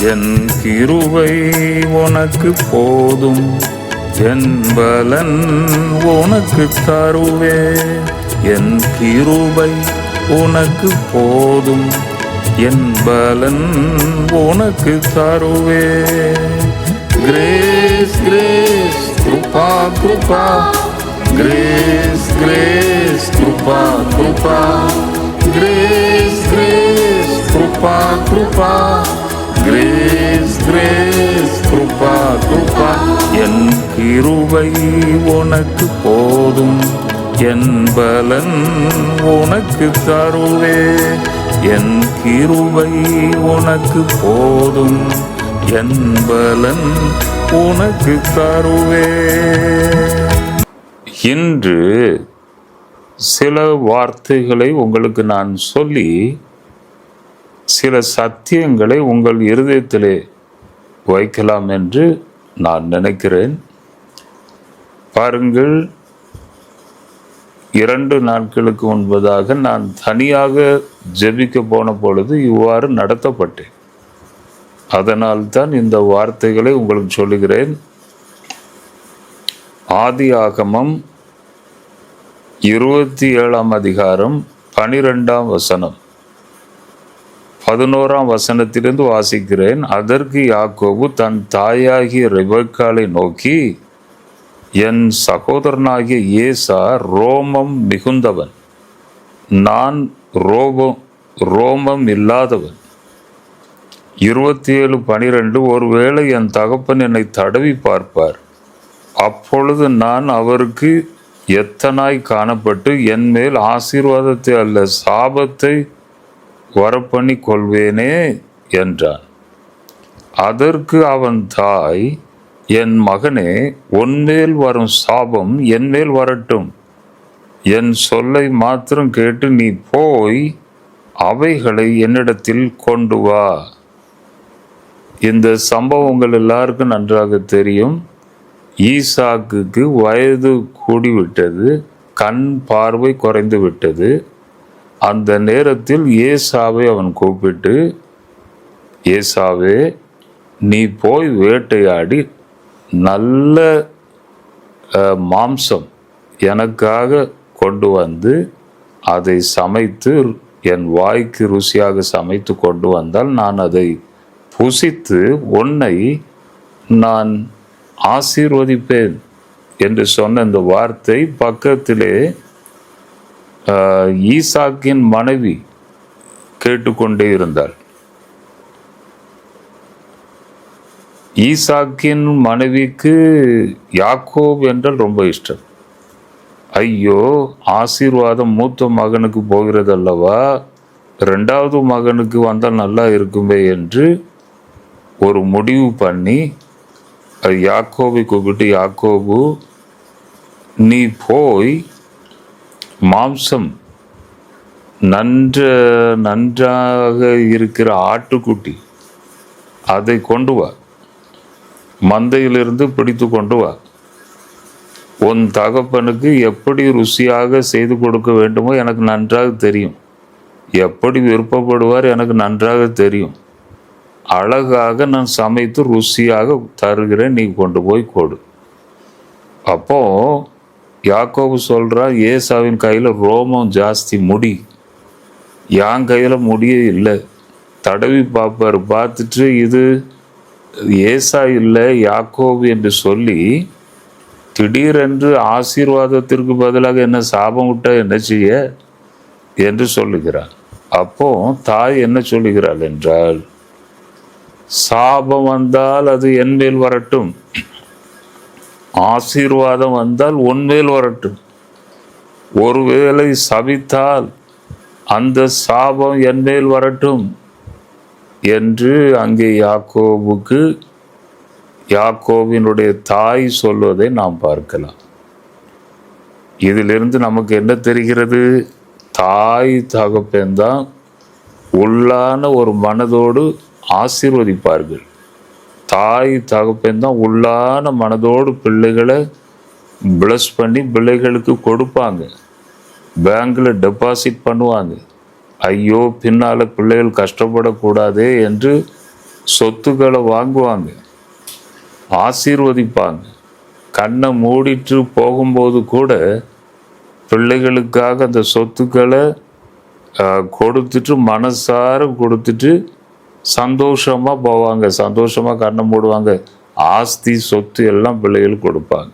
என் கிருபை உனக்கு போதும், என் பலன் உனக்கு தருவே. என் கிருபை உனக்கு போதும், என் பலன் உனக்கு தருவே. கிரேஸ் கிரேஸ் கிருபா கிருபா, கிரேஸ் கிரேஸ் கிருபா கிருபா, கிரேஸ் கிரேஸ் கிருபா கிருபா, கிரேஸ் கிரேஸ் கிருபா கிருபா. என் கிருபை உனக்கு போதும், என் பலன் உனக்கு தருவே. என் கிருபை உனக்கு போதும், என் பலன் உனக்கு தருவே. இன்று சில வார்த்தைகளை உங்களுக்கு நான் சொல்லி சில சத்தியங்களை உங்கள் இருதயத்திலே வைக்கலாம் என்று நான் நினைக்கிறேன். பாருங்கள், 2 நாட்களுக்கு முன்பதாக நான் தனியாக ஜெபிக்க போன பொழுது இவ்வாறு நடத்தப்பட்டேன். அதனால்தான் இந்த வார்த்தைகளை உங்களுக்கு சொல்லுகிறேன். ஆதியாகமம் 27ஆம் அதிகாரம் 12ஆம் வசனம், 11ஆம் வசனத்திலிருந்து வாசிக்கிறேன். அதற்கு யாக்கோபு தன் தாயாகிய ரெபெக்காளை நோக்கி, என் சகோதரனாகிய ஏசா ரோமம் மிகுந்தவன், நான் ரோமம் இல்லாதவன். 27:12 ஒருவேளை என் தகப்பன் என்னை தடவி பார்ப்பார், அப்பொழுது நான் அவருக்கு எத்தனாய் காணப்பட்டு என் மேல் ஆசீர்வாதத்தை அல்ல சாபத்தை வரப்பண்ணி கொள்வேனே என்றான். அதற்கு அவன் தாய், என் மகனே, உன்மேல் வரும் சாபம் என் மேல் வரட்டும். என் சொல்லை மாத்திரம் கேட்டு நீ போய் அவைகளை என்னிடத்தில் கொண்டு வா. இந்த சம்பவம் உங்கள் எல்லாருக்கும் நன்றாக தெரியும். ஈசாக்குக்கு வயது கூடிவிட்டது, கண் பார்வை குறைந்து விட்டது. அந்த நேரத்தில் ஏசாவை அவன் கூப்பிட்டு, ஏசாவே, நீ போய் வேட்டையாடி நல்ல மாம்சம் எனக்காக கொண்டு வந்து அதை சமைத்து என் வாய்க்கு ருசியாக சமைத்து கொண்டு வந்தால் நான் அதை புசித்து உன்னை நான் ஆசீர்வதிப்பேன் என்று சொன்ன இந்த வார்த்தை பக்கத்திலே ஈசாக்கின் மனைவி கேட்டுக்கொண்டே இருந்தாள். ஈசாக்கின் மனைவிக்கு யாக்கோப் என்றால் ரொம்ப இஷ்டம். ஐயோ, ஆசீர்வாதம் மூத்த மகனுக்கு போகிறது அல்லவா, 2வது மகனுக்கு வந்தால் நல்லா இருக்குமே என்று ஒரு முடிவு பண்ணி யாக்கோபை கூப்பிட்டு, யாக்கோபு, நீ போய் மாம்சம் நன்றாக இருக்கிற ஆட்டுக்குட்டி அதை கொண்டு வா, மந்தையிலிருந்து பிடித்து கொண்டு வா. உன் தகப்பனுக்கு எப்படி ருசியாக செய்து கொடுக்க வேண்டுமோ எனக்கு நன்றாக தெரியும், எப்படி விருப்பப்படுவார் எனக்கு நன்றாக தெரியும். அழகாக நான் சமைத்து ருசியாக தருகிறேன், நீ கொண்டு போய் கொடு. அப்போ யாக்கோபு சொல்றா, ஏசாவின் கையில ரோமம் ஜாஸ்தி, முடி. என் கையில முடியே இல்லை. தடவி பார்ப்பார், பார்த்துட்டு இது ஏசா இல்லை யாக்கோபு என்று சொல்லி திடீரென்று ஆசீர்வாதத்திற்கு பதிலாக என்ன சாபம் விட்டா என்ன செய்ய என்று சொல்லுகிறார். அப்போ தாய் என்ன சொல்லுகிறாள் என்றால், சாபம் வந்தால் அது என் மேல் வரட்டும், ஆசீர்வாதம் வந்தால் உன் மேல் வரட்டும். ஒருவேளை சபித்தால் அந்த சாபம் என் மேல் வரட்டும் என்று அங்கே யாக்கோபினுடைய தாய் சொல்வதை நாம் பார்க்கலாம். இதிலிருந்து நமக்கு என்ன தெரிகிறது? தாய் தகப்பன்தான் உள்ளான ஒரு மனதோடு ஆசீர்வதிப்பார்கள். தாய் தகப்பன்தான் உள்ளான மனதோடு பிள்ளைகளை பிளஸ் பண்ணி பிள்ளைகளுக்கு கொடுப்பாங்க, பேங்க்ல டெபாசிட் பண்ணுவாங்க. ஐயோ, பின்னால பிள்ளைகள் கஷ்டப்படக்கூடாதே என்று சொத்துக்களை வாங்குவாங்க, ஆசீர்வதிப்பாங்க. கண்ணை மூடிட்டு போகும்போது கூட பிள்ளைகளுக்காக அந்த சொத்துக்களை கொடுத்துட்டு, மனசார கொடுத்துட்டு சந்தோஷமா போவாங்க, சந்தோஷமா கண்ணை மூடுவாங்க. ஆஸ்தி சொத்து எல்லாம் பிள்ளைகளுக்கு கொடுப்பாங்க.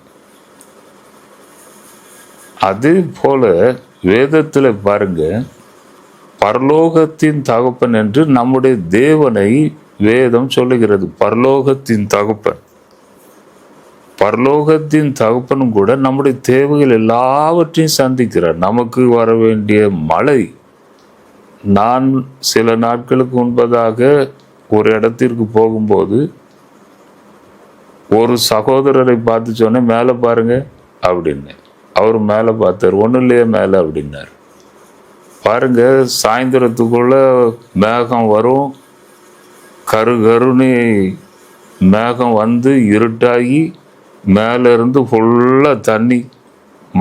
அதே போல வேதத்துல பாருங்க, பரலோகத்தின் தகப்பன் என்று நம்முடைய தேவனை வேதம் சொல்லுகிறது. பரலோகத்தின் தகப்பன், பரலோகத்தின் தகப்பனும் கூட நம்முடைய தேவைகள் எல்லாவற்றையும் சந்திக்கிறார். நமக்கு வர வேண்டிய மழை, நான் சில நாட்களுக்கு முன்பதாக ஒரு இடத்திற்கு போகும்போது ஒரு சகோதரரை பார்த்து சொன்னேன், மேலே பாருங்க அப்படின்னு. அவர் மேலே பார்த்தார், ஒன்றும் இல்லையே மேலே அப்படின்னார். பாருங்க, சாயந்தரத்துக்குள்ள மேகம் வரும், கருன்னு மேகம் வந்து இருட்டாகி மேலே இருந்து ஃபுல்லாக தண்ணி,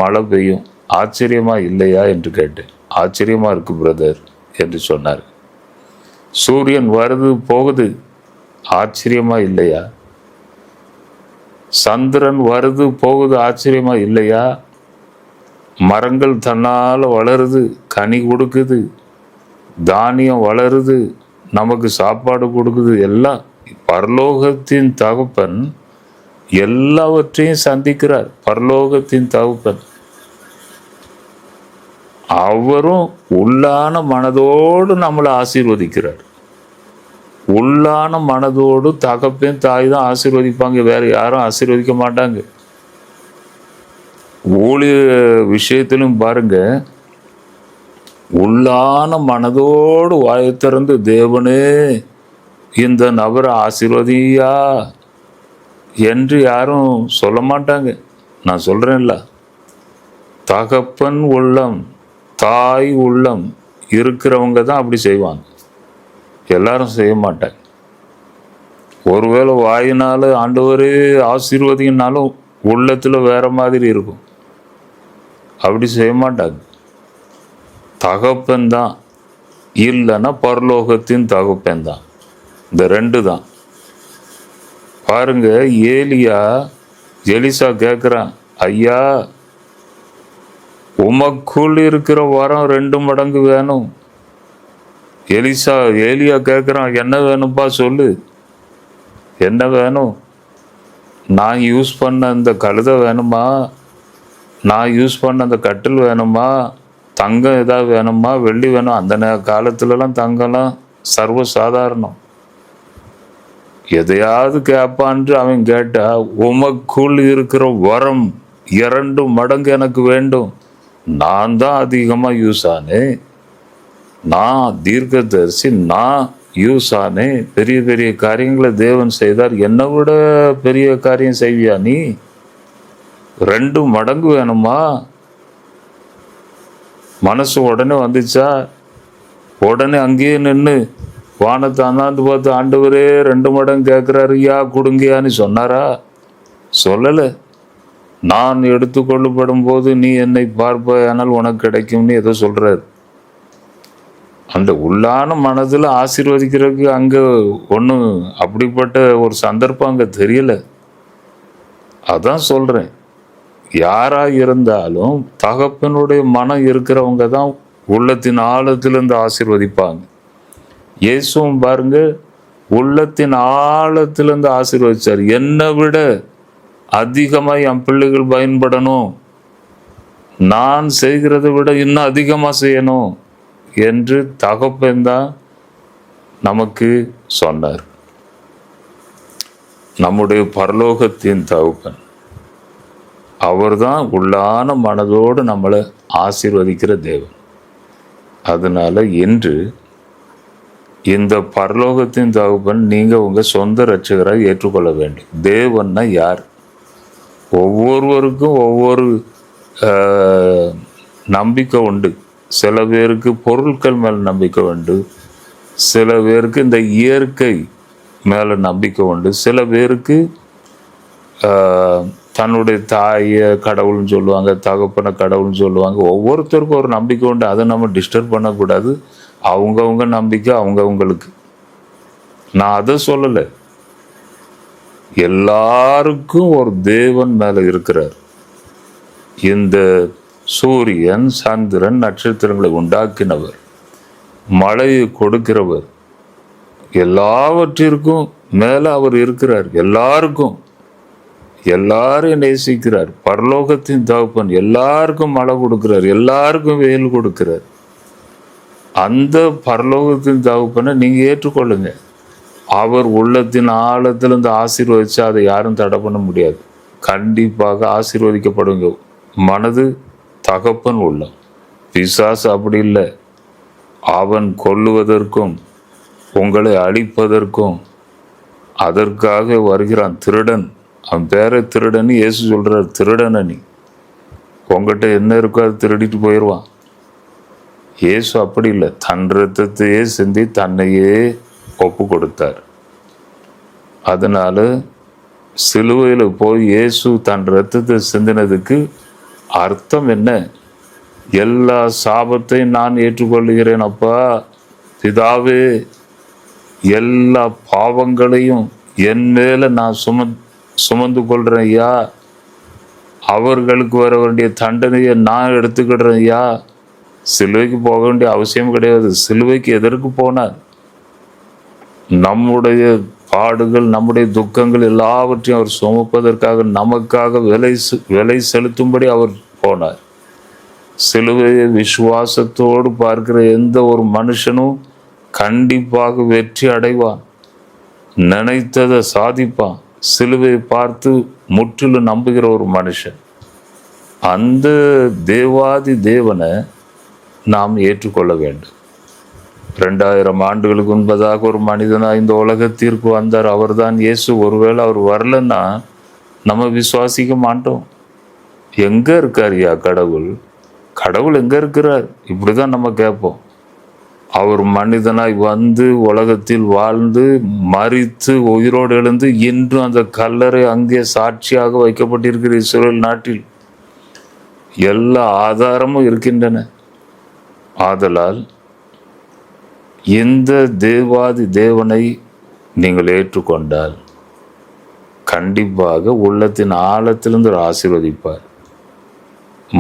மழை பெய்யும். ஆச்சரியமா இல்லையா என்று கேட்டேன். ஆச்சரியமா இருக்கு பிரதர் என்று சொன்னார். சூரியன் வருது போகுது, ஆச்சரியமா இல்லையா? சந்திரன் வருது போகுது, ஆச்சரியமா இல்லையா? மரங்கள் தன்னால் வளருது, கனி கொடுக்குது, தானியம் வளருது, நமக்கு சாப்பாடு கொடுக்குது. எல்லாம் பரலோகத்தின் தகப்பன் எல்லாவற்றையும் சந்திக்கிறார். பரலோகத்தின் தகப்பன் அவரும் உள்ளான மனதோடு நம்மளை ஆசீர்வதிக்கிறார். உள்ளான மனதோடு தகப்பன் தாய் தான் ஆசீர்வதிப்பாங்க, வேற யாரும் ஆசீர்வதிக்க மாட்டாங்க. ஊழிய விஷயத்திலும் பாருங்க, உள்ளான மனதோடு வாயை திறந்து தேவனே இந்த நபரை ஆசீர்வதியா என்று யாரும் சொல்ல மாட்டாங்க. நான் சொல்றேன்ல, தகப்பன் உள்ளம் தாய் உள்ளம் இருக்கிறவங்க தான் அப்படி செய்வாங்க, எல்லாரும் செய்ய மாட்டாங்க. ஒருவேளை வாயினால ஆண்டவரே ஆசீர்வதினாலும் உள்ளத்துல வேற மாதிரி இருக்கும், அப்படி செய்ய மாட்டாங்க. தகப்பன் தான், இல்லைன்னா பரலோகத்தின் தகப்பன் தான். இந்த ரெண்டு தான். பாருங்க, எலிசா கேட்குறான், ஐயா உமக்குள் இருக்கிற வரம் 2 மடங்கு வேணும். ஏலியா கேட்குறான், என்ன வேணும்பா சொல்லு, என்ன வேணும்? நான் யூஸ் பண்ண அந்த கழுதை வேணுமா? நான் யூஸ் பண்ண அந்த கட்டில் வேணுமா? தங்கம் ஏதாவது வேணுமா? வெள்ளி வேணும்? அந்த காலத்துலலாம் தங்கம்லாம் சர்வசாதாரணம். எதையாவது கேட்பான்று அவன் கேட்டா, உமக்குள் இருக்கிற வரம் 2 மடங்கு எனக்கு வேண்டும். நான் தான் அதிகமாக யூஸ் ஆனேன், நான் தீர்க்கதரிசி, நான் யூஸ் ஆனேன், பெரிய பெரிய காரியங்களை தேவன் செய்தார், என்னை விட பெரிய காரியம் செய்வியா நீ? 2 மடங்கு வேணுமா? மனசு உடனே வந்துச்சா? உடனே அங்கேயே நின்று வானத்தை அண்ணாந்து பார்த்து, ஆண்டவரே 2 மடங்கு கேட்குறாரு, யா கொடுங்கயான்னு சொன்னாரா? சொல்லலை. நான் எடுத்துக்கொள்ளப்படும் போது நீ என்னை பார்ப்பாயானால் உனக்கு கிடைக்கும்னு ஏதோ சொல்றாரு. அந்த உள்ளான மனதில் ஆசீர்வதிக்கிறதுக்கு அங்க ஒன்றும் அப்படிப்பட்ட ஒரு சந்தர்ப்பம் அங்க தெரியல. அதான் சொல்றேன், யாரா இருந்தாலும் தகப்பனுடைய மனம் இருக்கிறவங்க தான் உள்ளத்தின் ஆழத்திலிருந்து ஆசீர்வதிப்பாங்க. இயேசுவும் பாருங்க, உள்ளத்தின் ஆழத்திலிருந்து ஆசீர்வதிச்சார். என்னை விட அதிகமாக என் பிள்ளைகள் பயன்படணும், நான் செய்கிறதை விட இன்னும் அதிகமாக செய்யணும் என்று தகப்பன் தான் நமக்கு சொன்னார். நம்முடைய பரலோகத்தின் தகப்பன் அவர்தான் உள்ளான மனதோடு நம்மளை ஆசீர்வதிக்கிற தேவன். அதனால இன்று இந்த பரலோகத்தின் தகப்பன் நீங்க உங்க சொந்த ரட்சகராக ஏற்றுக்கொள்ள வேண்டும். தேவன்னா யார்? ஒவ்வொருவருக்கும் ஒவ்வொரு நம்பிக்கை உண்டு. சில பேருக்கு பொருட்கள் மேல் நம்பிக்கை உண்டு, சில பேருக்கு இந்த இயற்கை மேல நம்பிக்கை உண்டு, சில பேருக்கு தன்னுடைய தாயை கடவுள்னு சொல்லுவாங்க, தகப்பனை கடவுள்னு சொல்லுவாங்க. ஒவ்வொருத்தருக்கும் ஒரு நம்பிக்கை உண்டு, அதை நம்ம டிஸ்டர்ப் பண்ணக்கூடாது. அவங்கவுங்க நம்பிக்கை அவங்கவுங்களுக்கு. நான் அதை சொல்லலை. எல்லாருக்கும் ஒரு தேவன் மேல இருக்கிறார். இந்த சூரியன், சந்திரன், நட்சத்திரங்களை உண்டாக்கினவர், மழையை கொடுக்கிறவர், எல்லாவற்றிற்கும் மேல அவர் இருக்கிறார். எல்லாருக்கும், எல்லாரையும் நேசிக்கிறார். பரலோகத்தின் தகப்பன் எல்லாருக்கும் மழை கொடுக்கிறார், எல்லாருக்கும் வெயில் கொடுக்கிறார். அந்த பரலோகத்தின் தகப்பனை நீங்க ஏற்றுக்கொள்ளுங்க. அவர் உள்ளத்தின் ஆழத்திலிருந்து ஆசீர்வதிச்சா அதை யாரும் தடை பண்ண முடியாது. கண்டிப்பாக ஆசீர்வதிக்கப்படுங்க. மனது தகப்பன் உள்ளம். பிசாசு அப்படி இல்லை. அவன் கொல்லுவதற்கும் உங்களை அழிப்பதற்கும் அதற்காக வருகிறான். திருடன். அவன் பேரை திருடன். இயேசு சொல்றார், திருடன நீ, உங்ககிட்ட என்ன இருக்கோ அதை திருடிட்டு போயிடுவான். இயேசு அப்படி இல்லை. தன் ரத்தத்தையே சிந்தி தன்னையே ஒப்பு கொடுத்தார். அதனால சிலுவையில் போய் இயேசு தன் ரத்தத்தை சிந்தினதுக்கு அர்த்தம் என்ன? எல்லா சாபத்தையும் நான் ஏற்றுக்கொள்கிறேன் அப்பா. பிதாவே, எல்லா பாவங்களையும் என் மேல நான் சுமந்து கொள்றேன் ஐயா. அவர்களுக்கு வர வேண்டிய தண்டனையை நான் எடுத்துக்கிடுறேன் ஐயா. சிலுவைக்கு போக வேண்டிய அவசியம் கிடையாது. சிலுவைக்கு எதற்கு போனார்? நம்முடைய பாடுகள், நம்முடைய துக்கங்கள் எல்லாவற்றையும் அவர் சுமப்பதற்காக, நமக்காக விலை செலுத்தும்படி அவர் போனார். சிலுவையை விசுவாசத்தோடு பார்க்கிற எந்த ஒரு மனுஷனும் கண்டிப்பாக வெற்றி அடைவான், நினைத்ததை சாதிப்பான். சிலுவையை பார்த்து முற்றிலும் நம்புகிற ஒரு மனுஷன், அந்த தேவாதி தேவனை நாம் ஏற்றுக்கொள்ள வேண்டும். 2000 ஆண்டுகளுக்கு முன்பதாக ஒரு மனிதனாக இந்த உலகத்திற்கு வந்தார். அவர் தான் இயேசு. ஒருவேளை அவர் வரலன்னா நம்ம விசுவாசிக்க மாட்டோம். எங்க இருக்கார் யா கடவுள்? கடவுள் எங்க இருக்கிறார்? இப்படிதான் நம்ம கேட்போம். அவர் மனிதனாய் வந்து உலகத்தில் வாழ்ந்து மரித்து உயிரோடு எழுந்து இன்றும் அந்த கல்லறை அங்கே சாட்சியாக வைக்கப்பட்டிருக்கிற இஸ்ரேல் நாட்டில் எல்லா ஆதாரமும் இருக்கின்றன. ஆதலால் இந்த தேவாதி தேவனை நீங்கள் ஏற்றுக்கொண்டால் கண்டிப்பாக உள்ளத்தின் ஆழத்திலிருந்து ஆசீர்வதிப்பார்.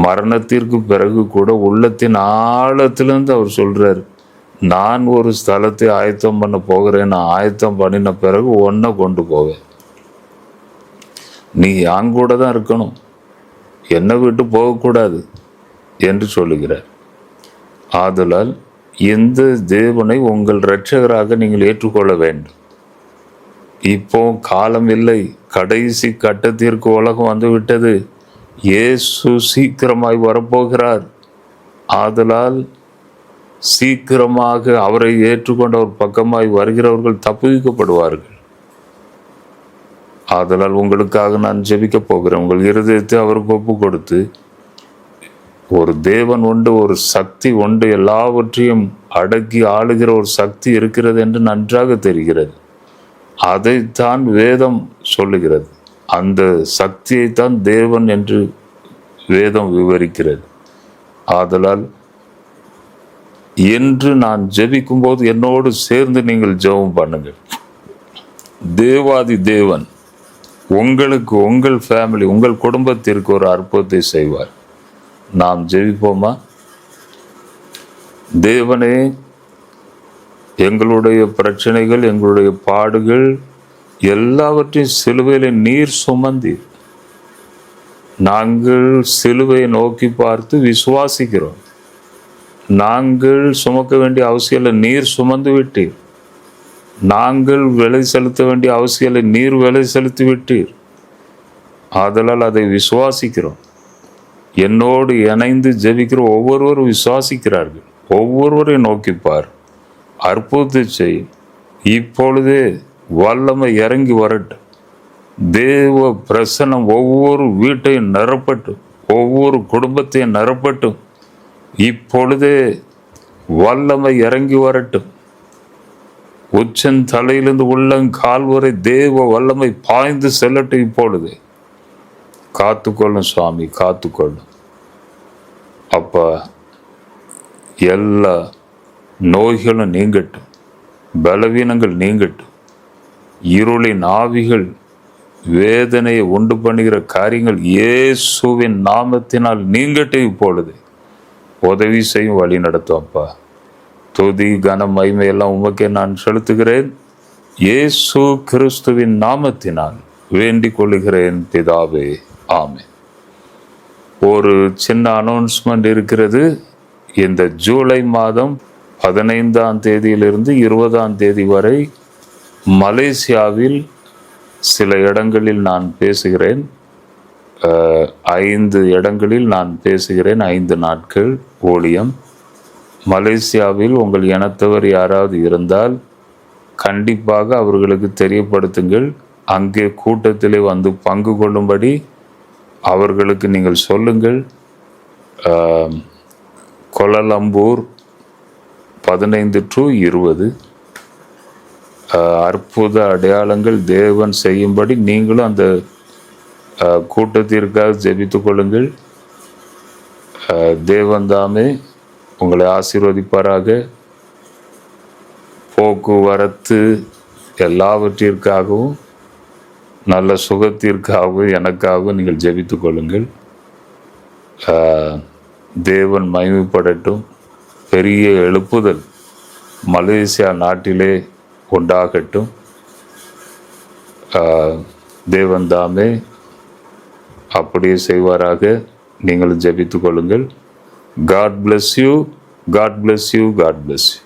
மரணத்திற்கு பிறகு கூட உள்ளத்தின் ஆழத்திலிருந்து அவர் சொல்றார், நான் ஒரு ஸ்தலத்தை ஆயத்தம் பண்ண போகிறேன். நான் ஆயத்தம் பண்ணின பிறகு ஒன்றை கொண்டு போவேன். நீ என் கூட தான் இருக்கணும், என்னை விட்டு போகக்கூடாது என்று சொல்லுகிறார். ஆதலால் இந்த தேவனை உங்கள் இரட்சகராக நீங்கள் ஏற்றுக்கொள்ள வேண்டும். இப்போ காலம் இல்லை, கடைசி கட்டத்திற்கு உலகம் வந்து விட்டது. இயேசு சீக்கிரமாய் வரப்போகிறார். ஆதலால் சீக்கிரமாக அவரை ஏற்றுக்கொண்ட ஒரு பக்கமாய் வருகிறவர்கள் தப்புவிக்கப்படுவார்கள். ஆதலால் உங்களுக்காக நான் ஜெபிக்க போகிறேன். உங்கள் இருதயத்தை அவருக்கு ஒப்பு கொடுத்து, ஒரு தேவன் உண்டு, ஒரு சக்தி உண்டு, எல்லாவற்றையும் அடக்கி ஆளுகிற ஒரு சக்தி இருக்கிறது என்று நன்றாக தெரிகிறது. அதைத்தான் வேதம் சொல்லுகிறது. அந்த சக்தியைத்தான் தேவன் என்று வேதம் விவரிக்கிறது. ஆதலால் என்று நான் ஜெபிக்கும் போது என்னோடு சேர்ந்து நீங்கள் ஜெபம் பண்ணுங்கள். தேவாதி தேவன் உங்களுக்கு, உங்கள் ஃபேமிலி, உங்கள் குடும்பத்திற்கு ஒரு அற்புதத்தை செய்வார். நாம் ஜெபிப்போமா? தேவனே, எங்களுடைய பிரச்சனைகள், எங்களுடைய பாடுகள் எல்லாவற்றையும் சிலுவையில் நீர் சுமந்தீர். நாங்கள் சிலுவையை நோக்கி பார்த்து விசுவாசிக்கிறோம். நாங்கள் சுமக்க வேண்டிய அவசியம் இல்லை, நீர் சுமந்து விட்டீர். நாங்கள் விலை செலுத்த வேண்டிய அவசியம் இல்லை, நீர் விலை செலுத்தி விட்டீர். ஆதலால் அதை விசுவாசிக்கிறோம். என்னோடு இணைந்து ஜெபிக்கிற ஒவ்வொருவரும் விசுவாசிக்கிறார்கள். ஒவ்வொருவரையும் நோக்கிப்பார், அற்புதத்தை செய். இப்பொழுதே வல்லமை இறங்கி வரட்டும். தேவ பிரசன்னம் ஒவ்வொரு வீட்டையும் நிரப்பட்டும், ஒவ்வொரு குடும்பத்தையும் நிரப்பட்டும். இப்பொழுதே வல்லமை இறங்கி வரட்டும். உச்சன் தலையிலிருந்து உள்ளங்கால் வரை தேவ வல்லமை பாய்ந்து செல்லட்டும். இப்பொழுது காத்துக்கொள்ளும் சுவாமி, காத்துக்கொள்ளும் அப்பா. எல்லா நோய்களும் நீங்கட்டும், பலவீனங்கள் நீங்கட்டும். இருளின் ஆவிகள், வேதனையை உண்டு பண்ணுகிற காரியங்கள் இயேசுவின் நாமத்தினால் நீங்கட்டும். இப்பொழுது உதவி செய்யும், வழி நடத்தும் அப்பா. துதி கனம் மகிமையெல்லாம் உமக்கே நான் செலுத்துகிறேன். இயேசு கிறிஸ்துவின் நாமத்தினால் வேண்டிக் கொள்ளுகிறேன் பிதாவே, ஆமென். ஒரு சின்ன அனௌன்ஸ்மெண்ட் இருக்கிறது. இந்த ஜூலை மாதம் 15ஆம் தேதியிலிருந்து 20ஆம் தேதி வரை மலேசியாவில் சில இடங்களில் நான் பேசுகிறேன். 5 இடங்களில் நான் பேசுகிறேன். 5 நாட்கள் ஊழியம். மலேசியாவில் உங்கள் இனத்தவர் யாராவது இருந்தால் கண்டிப்பாக அவர்களுக்கு தெரியப்படுத்துங்கள். அங்கே கூட்டத்திலே வந்து பங்கு கொள்ளும்படி அவர்களுக்கு நீங்கள் சொல்லுங்கள். கோலாலம்பூர் 15 to 20 அற்புத அடையாளங்கள் தேவன் செய்யும்படி நீங்களும் அந்த கூட்டத்திற்காக ஜெபித்துக் கொள்ளுங்கள். தேவன் தாமே உங்களை ஆசீர்வதிப்பாராக. போக்குவரத்து எல்லாவற்றிற்காகவும் நல்ல சுகத்திற்காகவும் எனக்காகவும் நீங்கள் ஜெபித்துக் கொள்ளுங்கள். தேவன் மகிமைப்படட்டும். பெரிய எழுப்புதல் மலேசியா நாட்டிலே உண்டாகட்டும். தேவன் தாமே அப்படியே செய்வாராக. நீங்கள் ஜெபித்துக் கொள்ளுங்கள். God bless you. God bless you. God bless you.